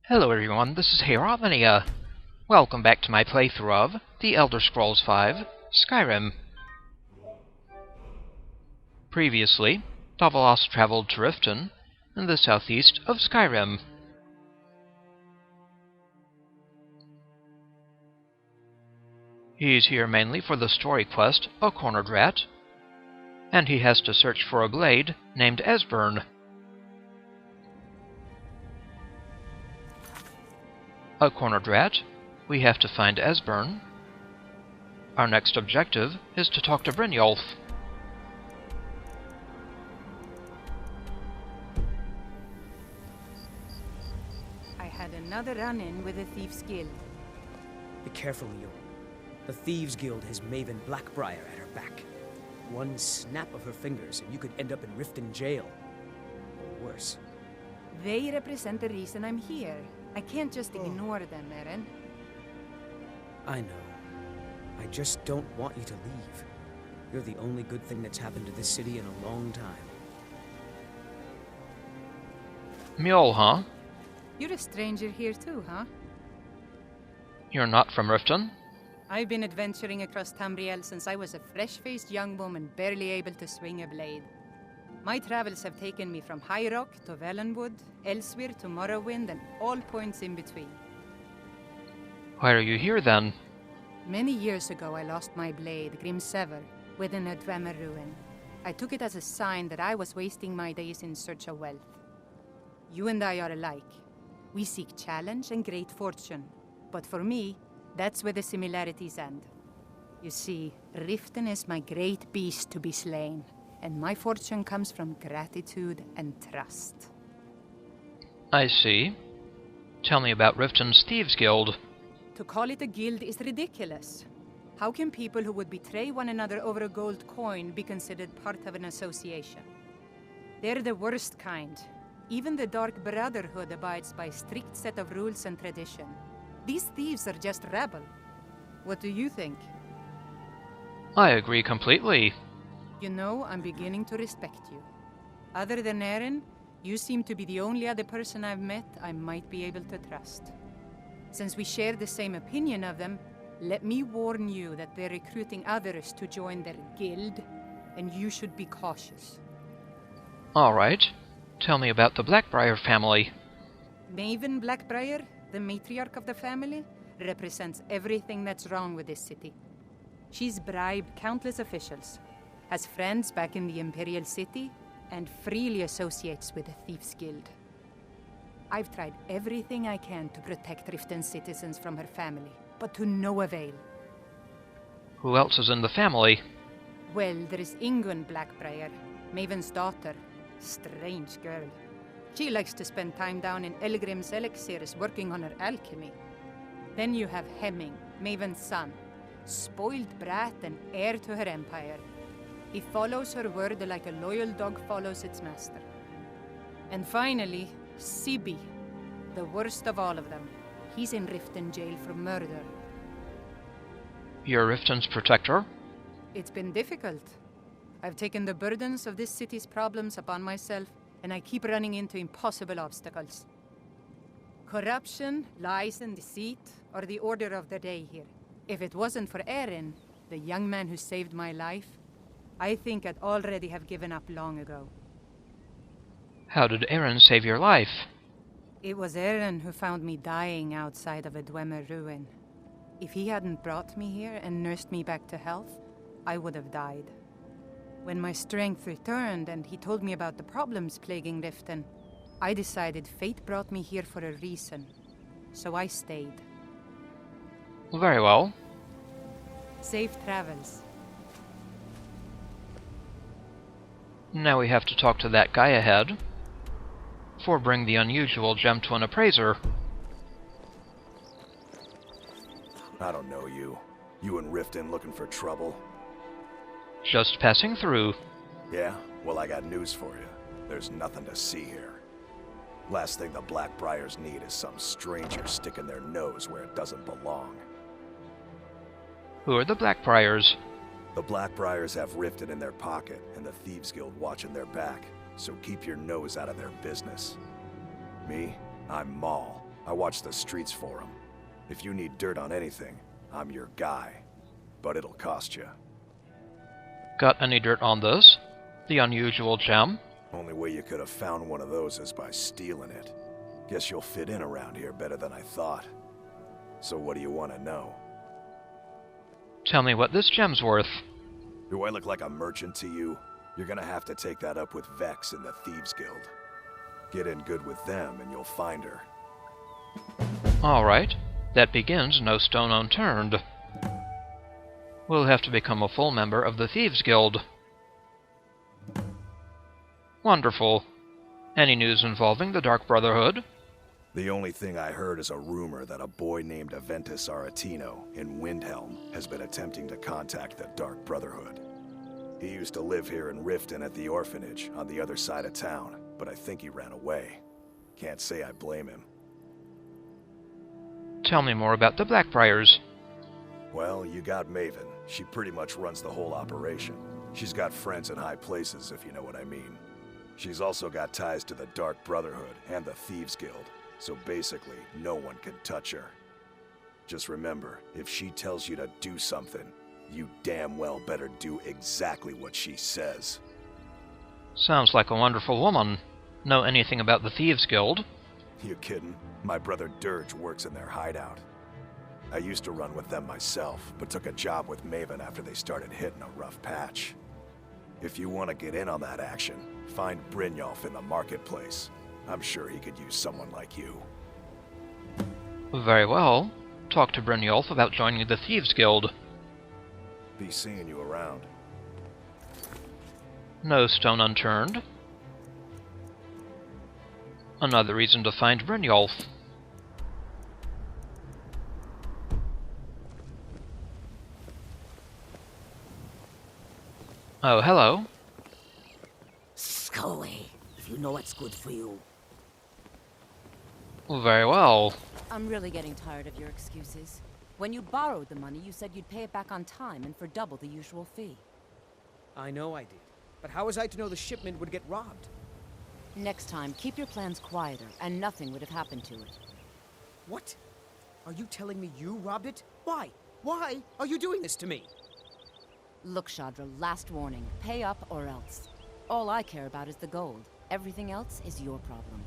Hello everyone, this is Heromania. Welcome back to my playthrough of The Elder Scrolls V: Skyrim. Previously, Davilas traveled to Riften, in the southeast of Skyrim. He's here mainly for the story quest, A Cornered Rat, and he has to search for a blade named Esbern. A Cornered Rat, we have to find Esbern. Our next objective is to talk to Brynjolf. I had another run-in with the Thieves Guild. Be careful, Maul. The Thieves Guild has Maven Black-Briar at her back. One snap of her fingers and you could end up in Riften jail. Or worse. They represent the reason I'm here. I can't just ignore them, Eren. I know. I just don't want you to leave. You're the only good thing that's happened to this city in a long time. Maul, huh? You're a stranger here too, huh? You're not from Riften? I've been adventuring across Tamriel since I was a fresh-faced young woman barely able to swing a blade. My travels have taken me from High Rock to Valenwood, elsewhere to Morrowind, and all points in between. Why are you here then? Many years ago I lost my blade, Grimsever, within a Dwemer ruin. I took it as a sign that I was wasting my days in search of wealth. You and I are alike. We seek challenge and great fortune. But for me, that's where the similarities end. You see, Riften is my great beast to be slain. And my fortune comes from gratitude and trust. I see. Tell me about Riften's Thieves Guild. To call it a guild is ridiculous. How can people who would betray one another over a gold coin be considered part of an association? They're the worst kind. Even the Dark Brotherhood abides by a strict set of rules and tradition. These thieves are just rabble. What do you think? I agree completely. You know, I'm beginning to respect you. Other than Eren, you seem to be the only other person I've met I might be able to trust. Since we share the same opinion of them, let me warn you that they're recruiting others to join their guild, and you should be cautious. Alright. Tell me about the Black-Briar family. Maven Black-Briar, the matriarch of the family, represents everything that's wrong with this city. She's bribed countless officials, has friends back in the Imperial City, and freely associates with the Thieves Guild. I've tried everything I can to protect Riften's citizens from her family, but to no avail. Who else is in the family? Well, there is Ingun Black-Briar, Maven's daughter. Strange girl. She likes to spend time down in Elgrim's elixirs working on her alchemy. Then you have Hemming, Maven's son, spoiled brat and heir to her empire. He follows her word like a loyal dog follows its master. And finally, Sibi, the worst of all of them. He's in Riften jail for murder. You're Riften's protector? It's been difficult. I've taken the burdens of this city's problems upon myself, and I keep running into impossible obstacles. Corruption, lies, and deceit are the order of the day here. If it wasn't for Eren, the young man who saved my life, I think I'd already have given up long ago. How did Eren save your life? It was Eren who found me dying outside of a Dwemer ruin. If he hadn't brought me here and nursed me back to health, I would have died. When my strength returned and he told me about the problems plaguing Riften, I decided fate brought me here for a reason. So I stayed. Very well. Safe travels. Now we have to talk to that guy ahead. For bring the unusual gem to an appraiser. I don't know you. You in Riften looking for trouble? Just passing through. Yeah? Well, I got news for you. There's nothing to see here. Last thing the Black-Briars need is some stranger sticking their nose where it doesn't belong. Who are the Black-Briars? The Black-Briars have Riften in their pocket, and the Thieves Guild watching their back, so keep your nose out of their business. Me? I'm Maul, I watch the streets for them. If you need dirt on anything, I'm your guy. But it'll cost you. Got any dirt on this? The unusual gem? Only way you could have found one of those is by stealing it. Guess you'll fit in around here better than I thought. So what do you want to know? Tell me what this gem's worth. Do I look like a merchant to you? You're gonna have to take that up with Vex in the Thieves Guild. Get in good with them and you'll find her. Alright, that begins no stone unturned. We'll have to become a full member of the Thieves Guild. Wonderful. Any news involving the Dark Brotherhood? The only thing I heard is a rumor that a boy named Aventus Aretino in Windhelm has been attempting to contact the Dark Brotherhood. He used to live here in Riften at the orphanage on the other side of town, but I think he ran away. Can't say I blame him. Tell me more about the Black-Briars. Well, you got Maven. She pretty much runs the whole operation. She's got friends in high places, if you know what I mean. She's also got ties to the Dark Brotherhood and the Thieves Guild, so basically, no one can touch her. Just remember, if she tells you to do something, you damn well better do exactly what she says. Sounds like a wonderful woman. Know anything about the Thieves Guild? You kidding? My brother Dirge works in their hideout. I used to run with them myself, but took a job with Maven after they started hitting a rough patch. If you want to get in on that action, find Brynjolf in the marketplace. I'm sure he could use someone like you. Very well. Talk to Brynjolf about joining the Thieves Guild. Be seeing you around. No stone unturned. Another reason to find Brynjolf. Oh, hello. Scully, if you know what's good for you. Very well. I'm really getting tired of your excuses. When you borrowed the money, you said you'd pay it back on time and for double the usual fee. I know I did. But how was I to know the shipment would get robbed? Next time, keep your plans quieter, and nothing would have happened to it. What? Are you telling me you robbed it? Why? Why are you doing this to me? Look, Shadr, last warning. Pay up or else. All I care about is the gold. Everything else is your problem.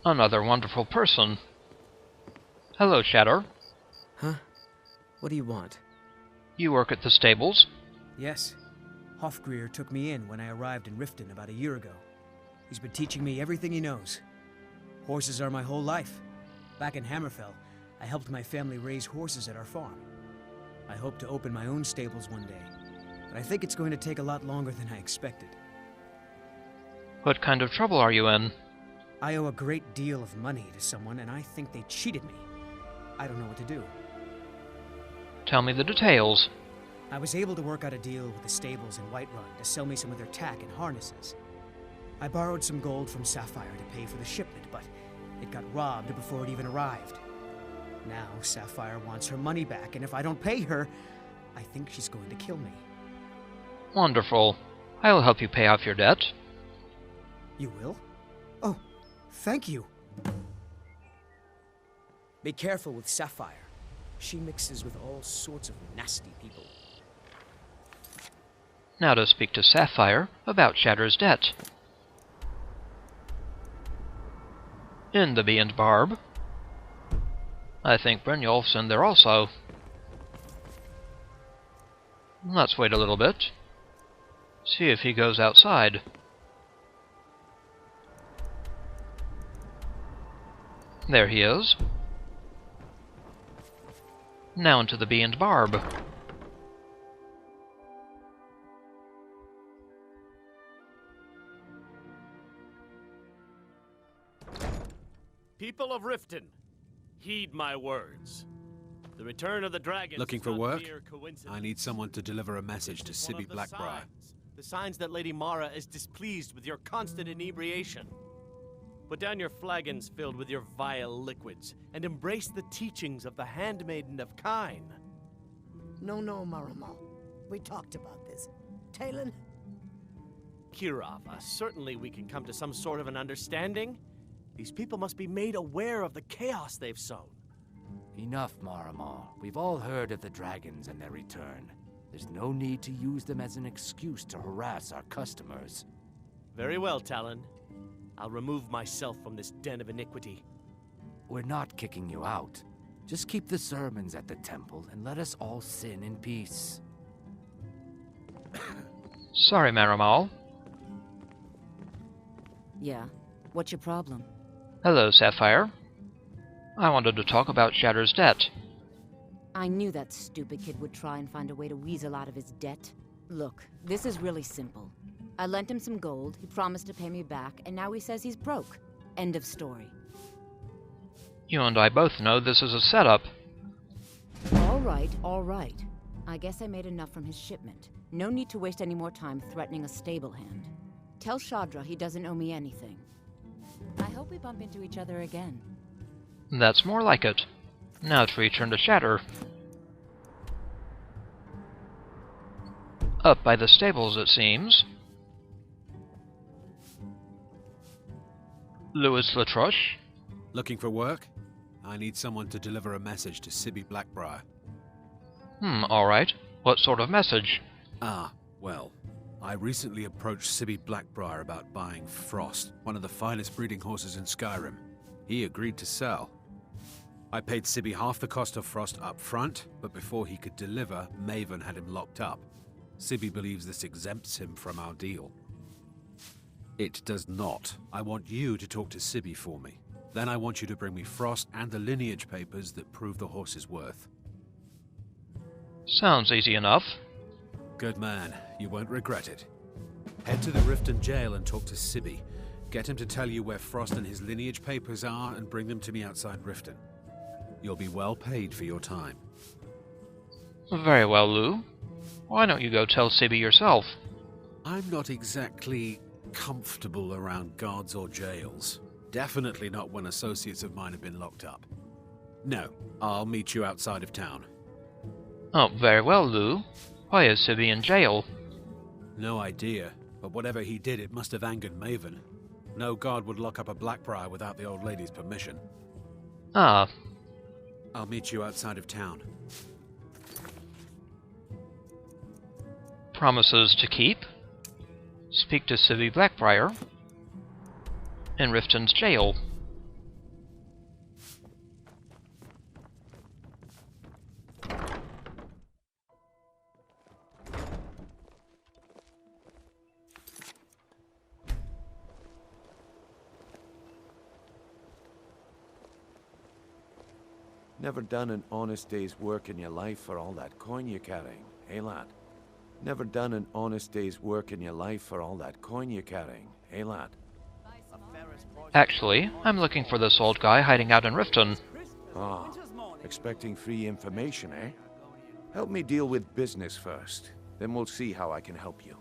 Another wonderful person. Hello, Shadr. Huh? What do you want? You work at the stables? Yes. Hofgrir took me in when I arrived in Riften about a year ago. He's been teaching me everything he knows. Horses are my whole life. Back in Hammerfell, I helped my family raise horses at our farm. I hope to open my own stables one day, but I think it's going to take a lot longer than I expected. What kind of trouble are you in? I owe a great deal of money to someone, and I think they cheated me. I don't know what to do. Tell me the details. I was able to work out a deal with the stables in Whiterun to sell me some of their tack and harnesses. I borrowed some gold from Sapphire to pay for the shipment, but it got robbed before it even arrived. Now Sapphire wants her money back, and if I don't pay her, I think she's going to kill me. Wonderful. I'll help you pay off your debt. You will? Oh, thank you. Be careful with Sapphire. She mixes with all sorts of nasty people. Now to speak to Sapphire about Shadr's debt. In the Bee and Barb. I think Brynjolf's in there also. Let's wait a little bit. See if he goes outside. There he is. Now into the Bee and Barb. People of Riften, heed my words. The return of the dragons. Looking is for not work? mere coincidence. I need someone to deliver a message to It's one Sibby of the Black-Briar. signs. The signs that Lady Mara is displeased with your constant inebriation. Put down your flagons filled with your vile liquids, and embrace the teachings of the Handmaiden of Kine. No, Marama. We talked about this. Talon? Kirava, certainly we can come to some sort of an understanding. These people must be made aware of the chaos they've sown. Enough, Maul. We've all heard of the dragons and their return. There's no need to use them as an excuse to harass our customers. Very well, Talon. I'll remove myself from this den of iniquity. We're not kicking you out. Just keep the sermons at the temple and let us all sin in peace. Sorry, Maul. Yeah. What's your problem? Hello, Sapphire. I wanted to talk about Shadr's debt. I knew that stupid kid would try and find a way to weasel out of his debt. Look, this is really simple. I lent him some gold, he promised to pay me back, and now he says he's broke. End of story. You and I both know this is a setup. All right. I guess I made enough from his shipment. No need to waste any more time threatening a stable hand. Tell Shadr he doesn't owe me anything. I hope we bump into each other again. That's more like it. Now to return to Shadr. Up by the stables, it seems. Louis Latruche? Looking for work? I need someone to deliver a message to Sibby Black-Briar. Alright. What sort of message? Well, I recently approached Sibby Black-Briar about buying Frost, one of the finest breeding horses in Skyrim. He agreed to sell. I paid Sibby half the cost of Frost up front, but before he could deliver, Maven had him locked up. Sibby believes this exempts him from our deal. It does not. I want you to talk to Sibby for me. Then I want you to bring me Frost and the lineage papers that prove the horse's worth. Sounds easy enough. Good man. You won't regret it. Head to the Riften jail and talk to Sibby. Get him to tell you where Frost and his lineage papers are and bring them to me outside Riften. You'll be well paid for your time. Very well, Lou. Why don't you go tell Sibby yourself? I'm not exactly comfortable around guards or jails. Definitely not when associates of mine have been locked up. No, I'll meet you outside of town. Oh, very well, Lou. Why is Sibby in jail? No idea, but whatever he did, it must have angered Maven. No guard would lock up a Black-Briar without the old lady's permission. Ah. I'll meet you outside of town. Promises to keep? Speak to Sibby Black-Briar in Riften's jail. Never done an honest day's work in your life for all that coin you're carrying, eh, lad? Never done an honest day's work in your life for all that coin you're carrying, eh, lad? Actually, I'm looking for this old guy hiding out in Riften. Ah, expecting free information, eh? Help me deal with business first, then we'll see how I can help you.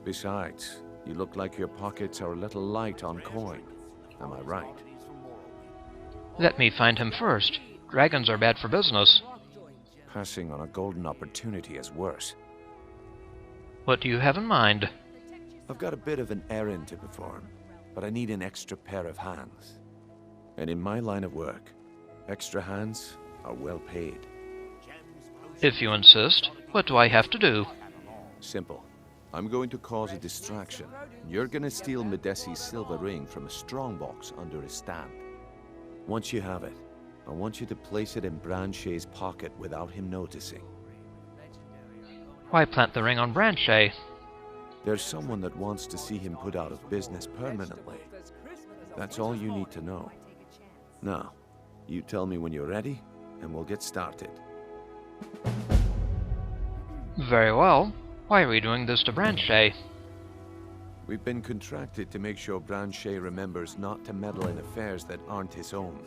Besides, you look like your pockets are a little light on coin. Am I right? Let me find him first. Dragons are bad for business. Passing on a golden opportunity is worse. What do you have in mind? I've got a bit of an errand to perform, but I need an extra pair of hands. And in my line of work, extra hands are well paid. If you insist, what do I have to do? Simple. I'm going to cause a distraction. You're gonna steal Medesi's silver ring from a strongbox under his stand. Once you have it, I want you to place it in Brynjolf's pocket without him noticing. Why plant the ring on Brynjolf? There's someone that wants to see him put out of business permanently. That's all you need to know. Now, you tell me when you're ready, and we'll get started. Very well. Why are we doing this to Brynjolf? We've been contracted to make sure Brynjolf remembers not to meddle in affairs that aren't his own.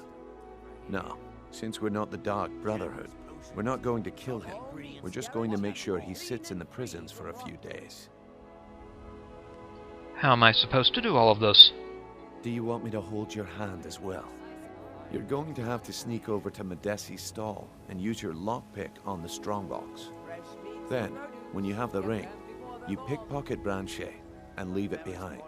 Now, since we're not the Dark Brotherhood, we're not going to kill him. We're just going to make sure he sits in the prisons for a few days. How am I supposed to do all of this? Do you want me to hold your hand as well? You're going to have to sneak over to Medesi's stall and use your lockpick on the strongbox. Then, when you have the ring, you pickpocket Brynjolf and leave it behind.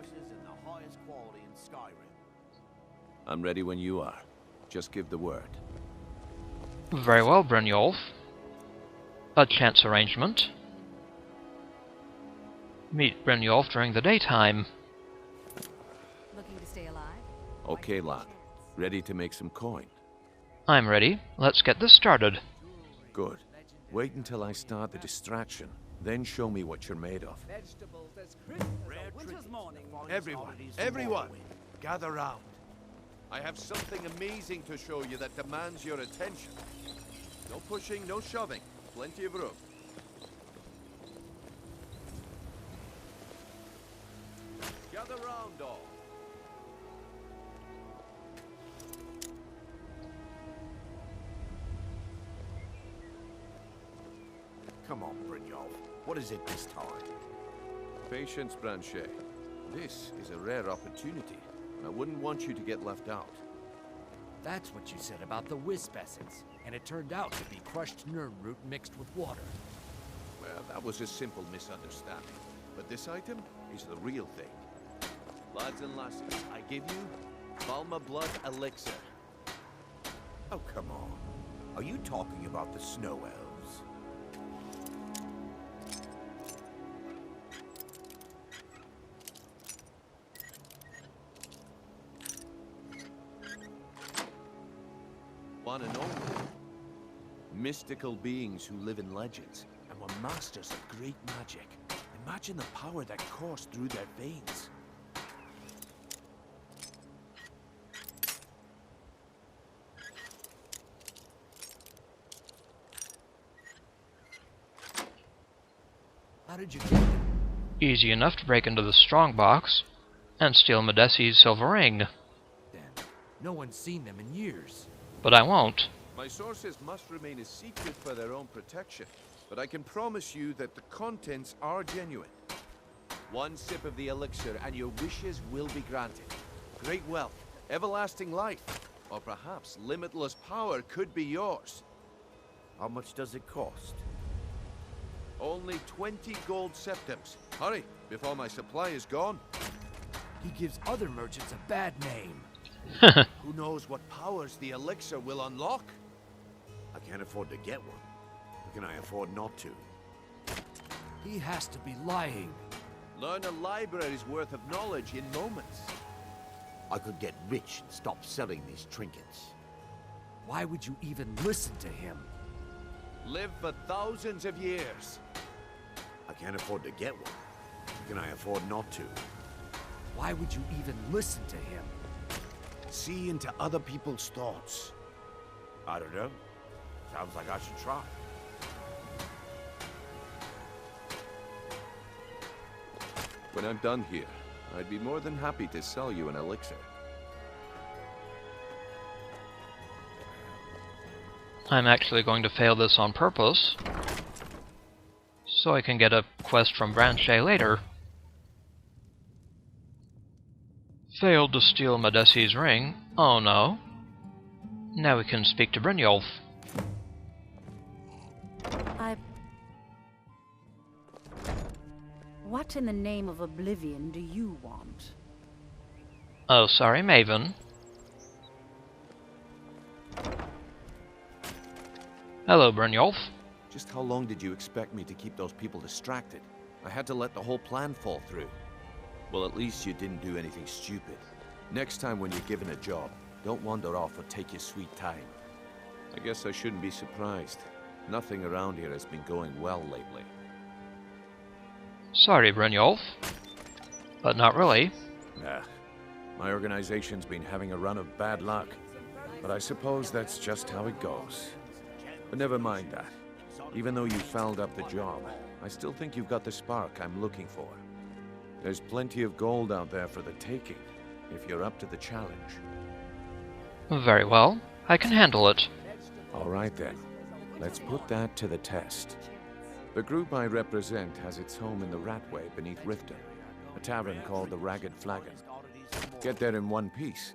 I'm ready when you are. Just give the word. Very well, Brynjolf. A chance arrangement. Meet Brynjolf during the daytime. Looking to stay alive? Okay, lad. Ready to make some coin? I'm ready. Let's get this started. Good. Wait until I start the distraction. Then show me what you're made of. Everyone, gather round. I have something amazing to show you that demands your attention. No pushing, no shoving. Plenty of room. Gather round, all. Come on, Brynjolf. What is it this time? Patience, Brynjolf. This is a rare opportunity. I wouldn't want you to get left out. That's what you said about the wisp essence, and it turned out to be crushed nerd root mixed with water. Well, that was a simple misunderstanding. But this item is the real thing. Lads and lasses, I give you Valma Blood Elixir. Oh, come on. Are you talking about the Snow Elves? One and only. Mystical beings who live in legends and were masters of great magic. Imagine the power that coursed through their veins. How did you get them? Easy enough to break into the strongbox and steal Madesi's silver ring. Then, no one's seen them in years. But I won't. My sources must remain a secret for their own protection, but I can promise you that the contents are genuine. One sip of the elixir and your wishes will be granted. Great wealth, everlasting life, or perhaps limitless power could be yours. How much does it cost? Only 20 gold septims. Hurry, before my supply is gone. He gives other merchants a bad name. Who knows what powers the elixir will unlock? I can't afford to get one. How can I afford not to? He has to be lying. Learn a library's worth of knowledge in moments. I could get rich and stop selling these trinkets. Why would you even listen to him? Live for thousands of years. I can't afford to get one. How can I afford not to? Why would you even listen to him? See into other people's thoughts. I don't know. Sounds like I should try. When I'm done here, I'd be more than happy to sell you an elixir. I'm actually going to fail this on purpose, so I can get a quest from Brynjolf later. Failed to steal Madesi's ring. Oh no. Now we can speak to Brynjolf. What in the name of oblivion do you want? Oh, sorry, Maven. Hello, Brynjolf. Just how long did you expect me to keep those people distracted? I had to let the whole plan fall through. Well, at least you didn't do anything stupid. Next time when you're given a job, don't wander off or take your sweet time. I guess I shouldn't be surprised. Nothing around here has been going well lately. Sorry, Brynjolf. But not really. Nah. My organization's been having a run of bad luck. But I suppose that's just how it goes. But never mind that. Even though you fouled up the job, I still think you've got the spark I'm looking for. There's plenty of gold out there for the taking, if you're up to the challenge. Very well. I can handle it. All right then. Let's put that to the test. The group I represent has its home in the Ratway beneath Riften, a tavern called the Ragged Flagon. Get there in one piece,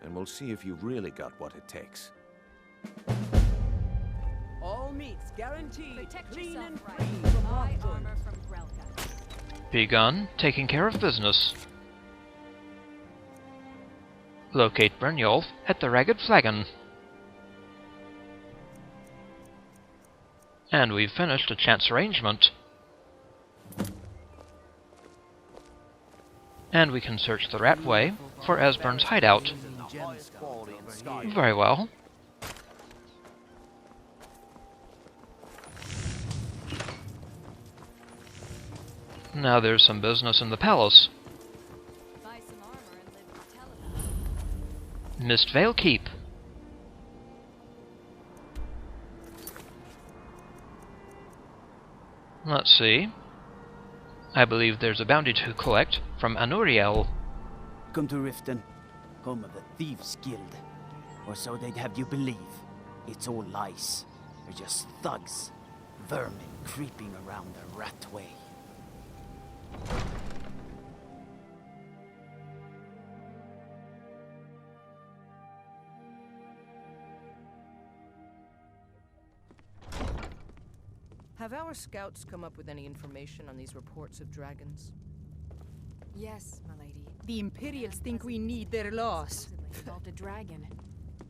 and we'll see if you've really got what it takes. All meats guaranteed, Protect clean yourself and right. free from Buy hot armor from Grelka. Begun taking care of business. Locate Brynjolf at the Ragged Flagon. And we've finished a chance arrangement. And we can search the Ratway for Esbern's hideout. Very well. Now there's some business in the palace. Mistvale Keep. Let's see. I believe there's a bounty to collect from Anuriel. Come to Riften, home of the Thieves Guild. Or so they'd have you believe. It's all lies. They're just thugs. Vermin creeping around the Ratway. Have our scouts come up with any information on these reports of dragons? Yes, my lady. The Imperials think we need their laws. Involved a dragon.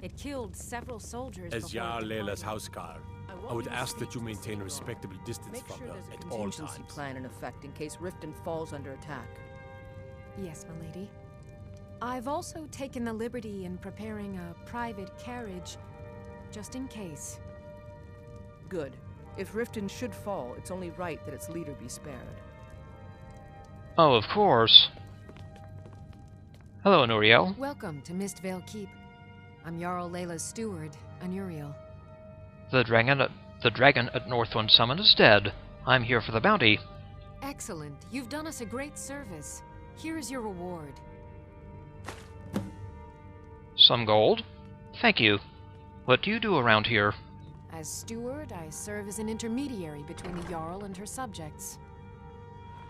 It killed several soldiers. As Jarl Layla's houseguard, I would ask that you maintain a respectable distance from her at all times. Plan in effect in case Riften falls under attack. Yes, my lady. I've also taken the liberty in preparing a private carriage, just in case. Good. If Riften should fall, it's only right that its leader be spared. Oh, of course. Hello, Anuriel. Welcome to Mistvale Keep. I'm Jarl Layla's steward, Anuriel. The dragon at Northwind Summon is dead. I'm here for the bounty. Excellent. You've done us a great service. Here is your reward. Some gold? Thank you. What do you do around here? As steward, I serve as an intermediary between the Jarl and her subjects.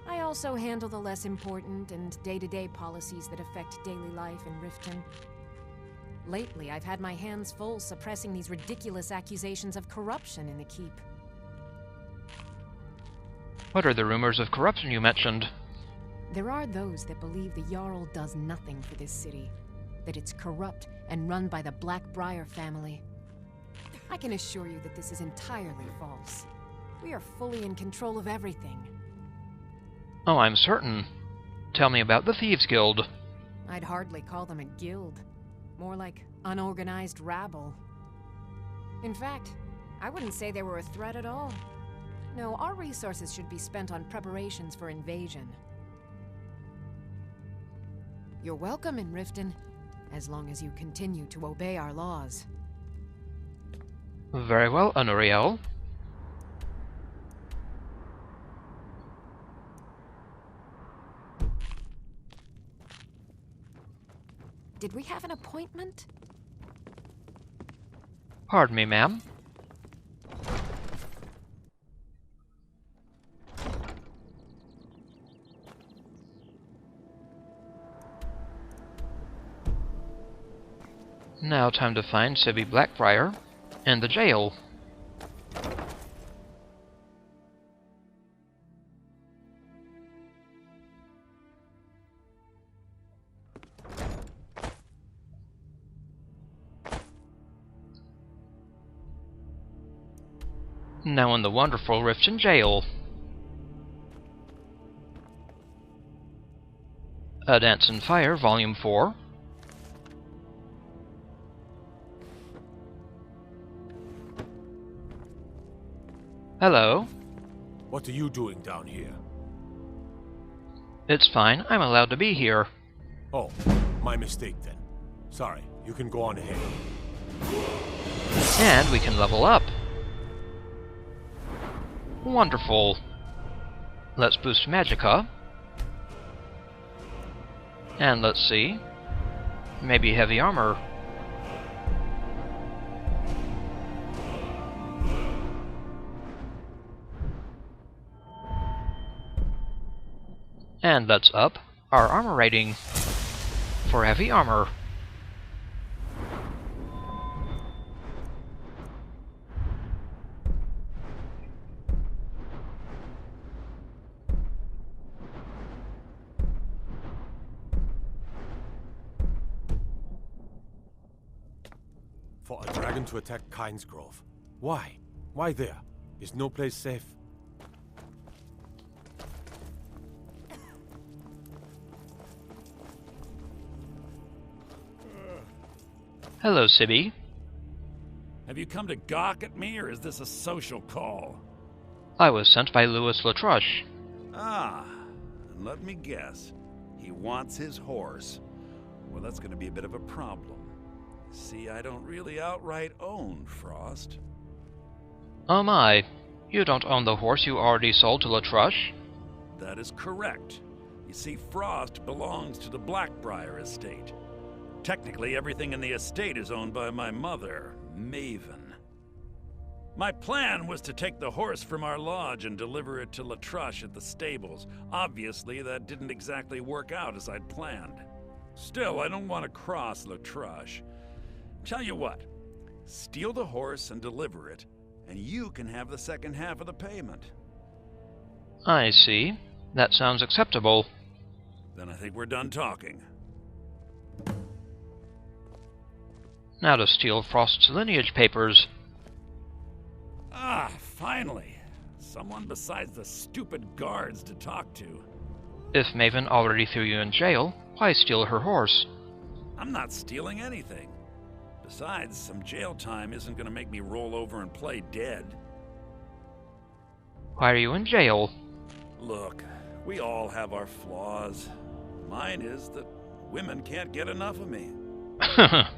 I also handle the less important and day-to-day policies that affect daily life in Riften. Lately, I've had my hands full suppressing these ridiculous accusations of corruption in the keep. What are the rumors of corruption you mentioned? There are those that believe the Jarl does nothing for this city, that it's corrupt and run by the Black-Briar family. I can assure you that this is entirely false. We are fully in control of everything. Oh, I'm certain. Tell me about the Thieves Guild. I'd hardly call them a guild. More like unorganized rabble. In fact, I wouldn't say they were a threat at all. No, our resources should be spent on preparations for invasion. You're welcome in Riften, as long as you continue to obey our laws. Very well, Anuriel. Did we have an appointment? Pardon me, ma'am. Now time to find Sibby Black-Briar and the jail. Now in the wonderful Riften jail. A Dance in Fire, Volume 4. Hello. What are you doing down here? It's fine. I'm allowed to be here. Oh, my mistake then. Sorry, you can go on ahead. And we can level up. Wonderful. Let's boost Magicka. And let's see. Maybe heavy armor. And let's up our armor rating for heavy armor. For a dragon to attack Kynesgrove. Why? Why there? Is no place safe? Hello, Sibby. Have you come to gawk at me, or is this a social call? I was sent by Louis Latruche. Ah, and let me guess. He wants his horse. Well, that's going to be a bit of a problem. See, I don't really outright own Frost. Oh my. You don't own the horse you already sold to Latruche? That is correct. You see, Frost belongs to the Black-Briar estate. Technically, everything in the estate is owned by my mother, Maven. My plan was to take the horse from our lodge and deliver it to Latruche at the stables. Obviously, that didn't exactly work out as I'd planned. Still, I don't want to cross Latruche. Tell you what, steal the horse and deliver it, and you can have the second half of the payment. I see. That sounds acceptable. Then I think we're done talking. Now to steal Frost's lineage papers. Ah, finally. Someone besides the stupid guards to talk to. If Maven already threw you in jail, why steal her horse? I'm not stealing anything. Besides, some jail time isn't going to make me roll over and play dead. Why are you in jail? Look, we all have our flaws. Mine is that women can't get enough of me.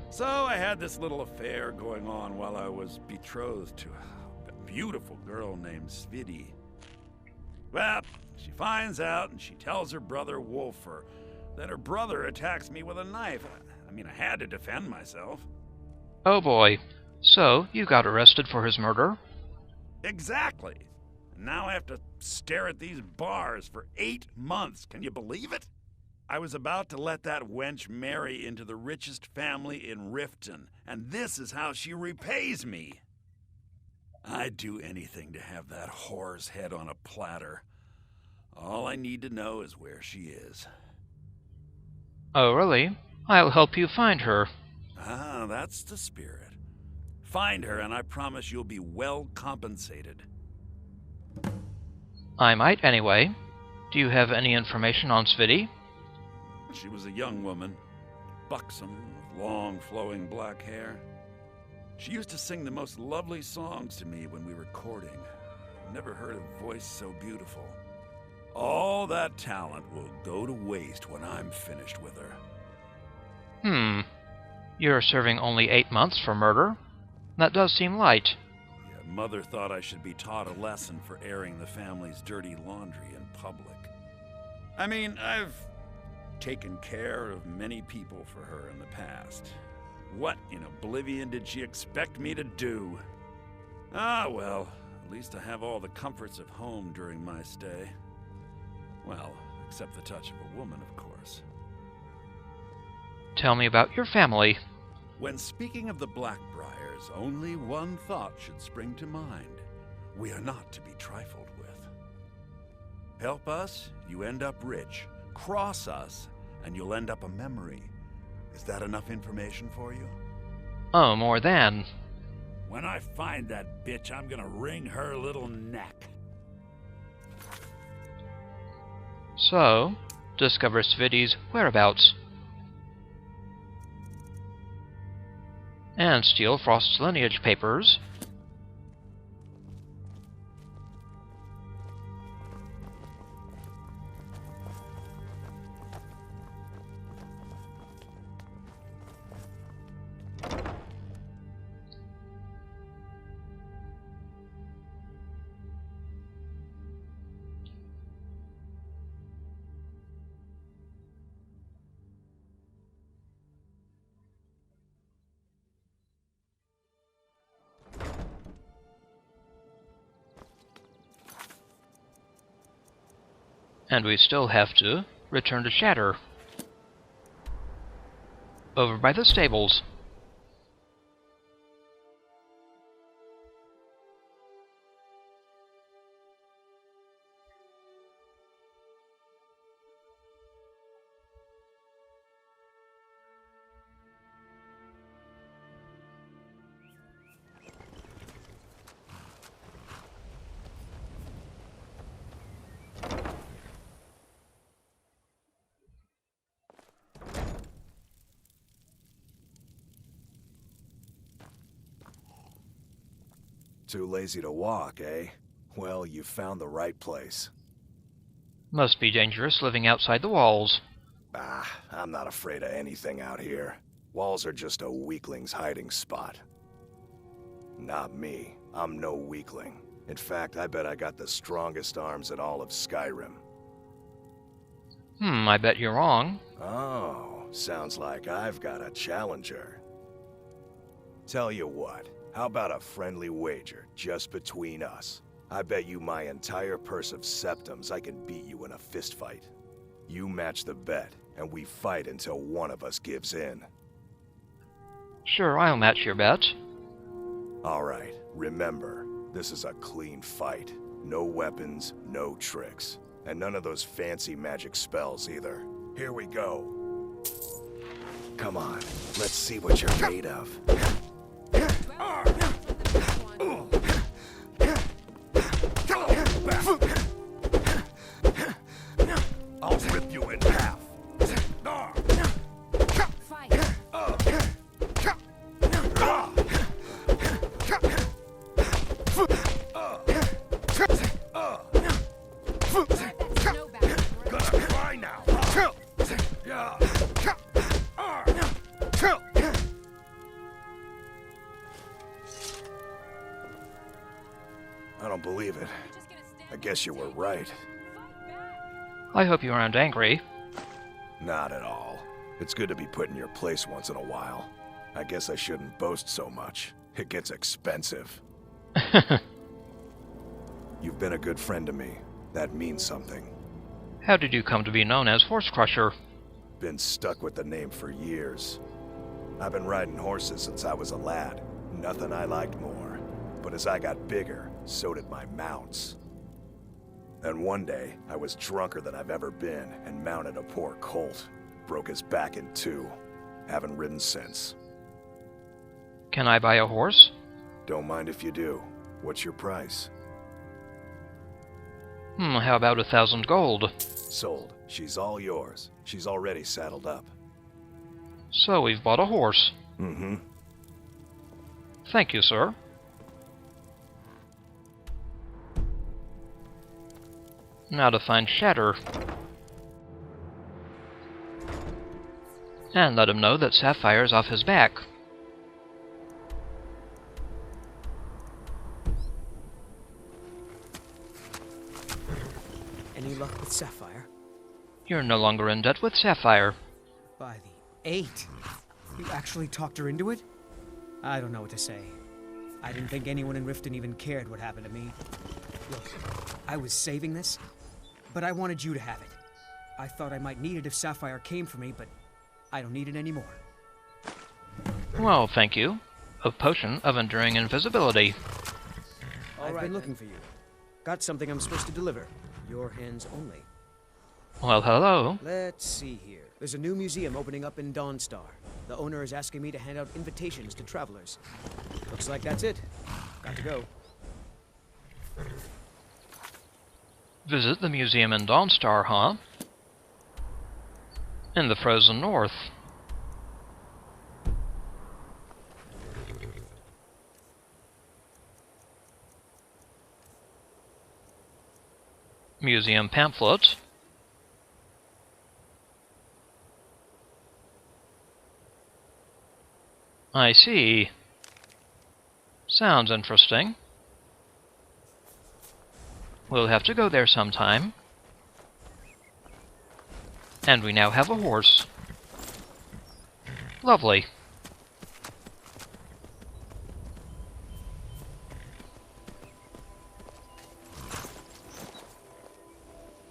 So I had this little affair going on while I was betrothed to a beautiful girl named Svidi. Well, she finds out and she tells her brother Wolfer that her brother attacks me with a knife. I mean, I had to defend myself. Oh boy. So, you got arrested for his murder? Exactly. And now I have to stare at these bars for 8 months. Can you believe it? I was about to let that wench marry into the richest family in Riften, and this is how she repays me. I'd do anything to have that whore's head on a platter. All I need to know is where she is. Oh, really? I'll help you find her. Ah, that's the spirit. Find her, and I promise you'll be well compensated. I might anyway. Do you have any information on Svidi? She was a young woman, buxom, with long, flowing black hair. She used to sing the most lovely songs to me when we were courting. Never heard a voice so beautiful. All that talent will go to waste when I'm finished with her. You're serving only 8 months for murder? That does seem light. Yeah, Mother thought I should be taught a lesson for airing the family's dirty laundry in public. I mean, I've taken care of many people for her in the past. What in oblivion did she expect me to do? Ah, well, at least I have all the comforts of home during my stay. Well, except the touch of a woman, of course. Tell me about your family. When speaking of the Black-Briars, only one thought should spring to mind. We are not to be trifled with. Help us, you end up rich. Cross us, and you'll end up a memory. Is that enough information for you? Oh, more than. When I find that bitch, I'm gonna wring her little neck. So, discover Svidi's whereabouts. And steal Frost's lineage papers. And we still have to return to Shadr. Over by the stables. Too lazy to walk, eh? Well, you found the right place. Must be dangerous living outside the walls. Ah, I'm not afraid of anything out here. Walls are just a weakling's hiding spot. Not me. I'm no weakling. In fact, I bet I got the strongest arms in all of Skyrim. I bet you're wrong. Oh, sounds like I've got a challenger. Tell you what, how about a friendly wager just between us? I bet you my entire purse of septums I can beat you in a fistfight. You match the bet, and we fight until one of us gives in. Sure, I'll match your bet. Alright, remember, this is a clean fight. No weapons, no tricks. And none of those fancy magic spells either. Here we go. Come on, let's see what you're made of. I'll rip you in half. Gonna cry now. I don't believe it. I guess you were right. I hope you aren't angry. Not at all. It's good to be put in your place once in a while. I guess I shouldn't boast so much. It gets expensive. You've been a good friend to me. That means something. How did you come to be known as Horse Crusher? Been stuck with the name for years. I've been riding horses since I was a lad. Nothing I liked more. But as I got bigger, so did my mounts. Then one day, I was drunker than I've ever been and mounted a poor colt. Broke his back in two. Haven't ridden since. Can I buy a horse? Don't mind if you do. What's your price? How about 1,000 gold? Sold. She's all yours. She's already saddled up. So we've bought a horse. Mm-hmm. Thank you, sir. Now to find Shadr. And let him know that Sapphire's off his back. Any luck with Sapphire? You're no longer in debt with Sapphire. By the 8. You actually talked her into it? I don't know what to say. I didn't think anyone in Riften even cared what happened to me. Look, I was saving this, but I wanted you to have it. I thought I might need it if Sapphire came for me, but I don't need it anymore. Well, thank you. A potion of enduring invisibility. I've been looking for you. Got something I'm supposed to deliver. Your hands only. Well, hello. Let's see here. There's a new museum opening up in Dawnstar. The owner is asking me to hand out invitations to travelers. Looks like that's it. Got to go. Visit the museum in Dawnstar, huh? In the frozen north. Museum pamphlet. I see. Sounds interesting. We'll have to go there sometime. And we now have a horse. Lovely.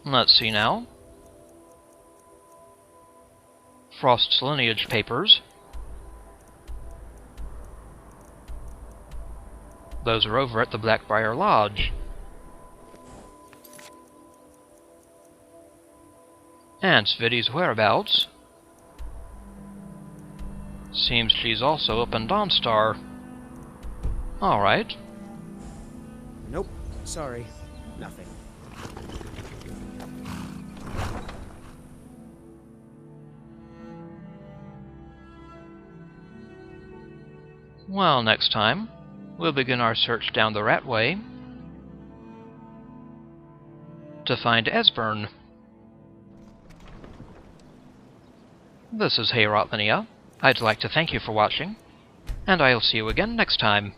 Let's see now. Frost's lineage papers. Those are over at the Black-Briar Lodge. And Svidi's whereabouts. Seems she's also up in Dawnstar. Alright. Nope. Sorry. Nothing. Well, next time, We'll begin our search down the Ratway to find Esbern. This is Heyrotlinia. I'd like to thank you for watching, and I'll see you again next time.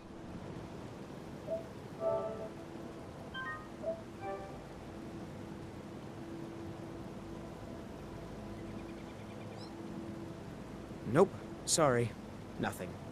Nope. Sorry. Nothing.